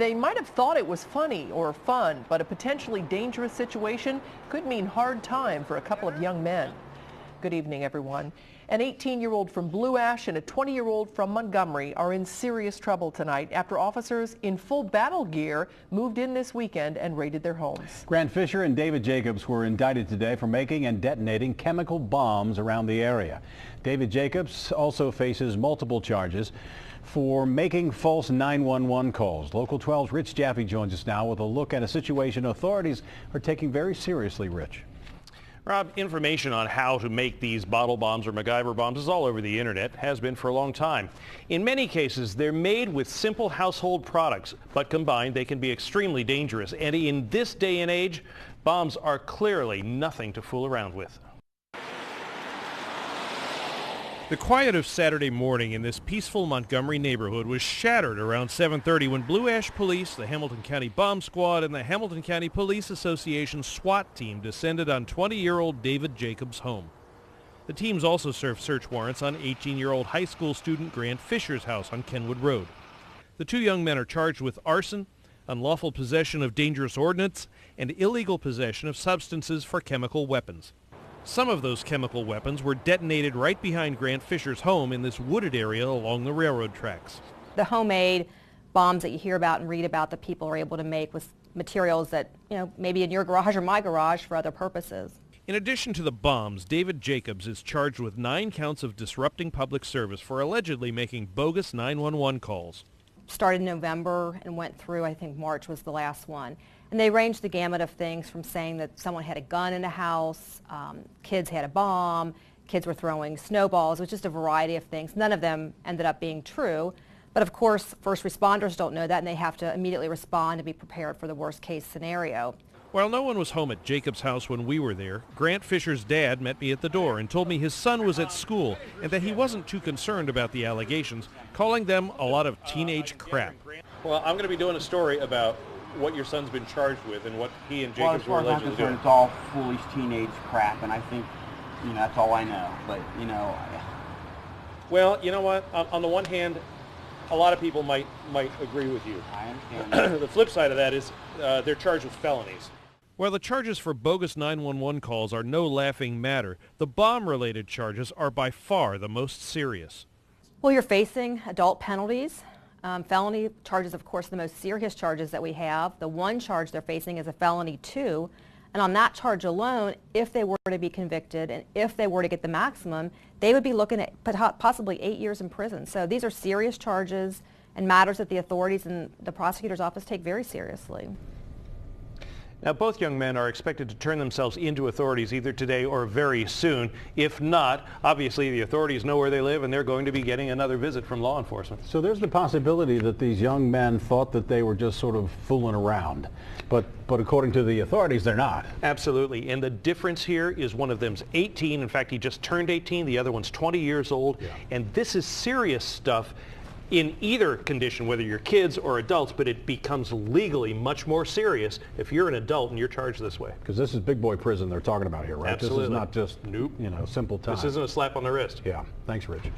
They might have thought it was funny or fun, but a potentially dangerous situation could mean hard time for a couple of young men. Good evening, everyone. An 18-year-old from Blue Ash and a 20-year-old from Montgomery are in serious trouble tonight after officers in full battle gear moved in this weekend and raided their homes. Grant Fisher and David Jacobs were indicted today for making and detonating chemical bombs around the area. David Jacobs also faces multiple charges for making false 911 calls. Local 12's Rich Jaffe joins us now with a look at a situation authorities are taking very seriously. Rich. Rob, information on how to make these bottle bombs or Mcgyver bombs is all over the internet, has been for a long time. In many cases, they're made with simple household products, but combined they can be extremely dangerous. And in this day and age, bombs are clearly nothing to fool around with. The quiet of Saturday morning in this peaceful Montgomery neighborhood was shattered around 7:30 when Blue Ash Police, the Hamilton County Bomb Squad, and the Hamilton County Police Association SWAT team descended on 20-year-old David Jacobs' home. The teams also served search warrants on 18-year-old high school student Grant Fisher's house on Kenwood Road. The two young men are charged with arson, unlawful possession of dangerous ordnance, and illegal possession of substances for chemical weapons. Some of those chemical weapons were detonated right behind Grant Fisher's home in this wooded area along the railroad tracks. The homemade bombs that you hear about and read about that people are able to make with materials that, maybe in your garage or my garage for other purposes. In addition to the bombs, David Jacobs is charged with 9 counts of disrupting public service for allegedly making bogus 911 calls. Started in November and went through, I think March was the last one. And they ranged the gamut of things from saying that someone had a gun in a house, kids had a bomb, kids were throwing snowballs. It was just a variety of things. None of them ended up being true. But of course, first responders don't know that, and they have to immediately respond and be prepared for the worst case scenario. While no one was home at Jacobs' house when we were there, Grant Fisher's dad met me at the door and told me his son was at school and that he wasn't too concerned about the allegations, calling them a lot of teenage crap. Well, I'm going to be doing a story about what your son's been charged with and what he and Jacobs were allegedly doing. It's all foolish teenage crap, and I think, that's all I know. But, Well, you know what? On the one hand, a lot of people might agree with you. I understand. The flip side of that is they're charged with felonies. While the charges for bogus 911 calls are no laughing matter, the bomb-related charges are by far the most serious. Well, you're facing adult penalties. Felony charges, of course, the most serious charges that we have. The one charge they're facing is a felony 2. And on that charge alone, if they were to be convicted and if they were to get the maximum, they would be looking at possibly 8 years in prison. So these are serious charges and matters that the authorities and the prosecutor's office take very seriously. Now, both young men are expected to turn themselves into authorities either today or very soon. If not, obviously the authorities know where they live and they're going to be getting another visit from law enforcement. So there's the possibility that these young men thought that they were just sort of fooling around. But according to the authorities, they're not. Absolutely. And the difference here is one of them's 18. In fact, he just turned 18. The other one's 20 years old. Yeah. And this is serious stuff in either condition, whether you're kids or adults, but it becomes legally much more serious if you're an adult and you're charged this way. Because this is big boy prison they're talking about here, right? Absolutely. This is not just, simple time. This isn't a slap on the wrist. Yeah. Thanks, Rich.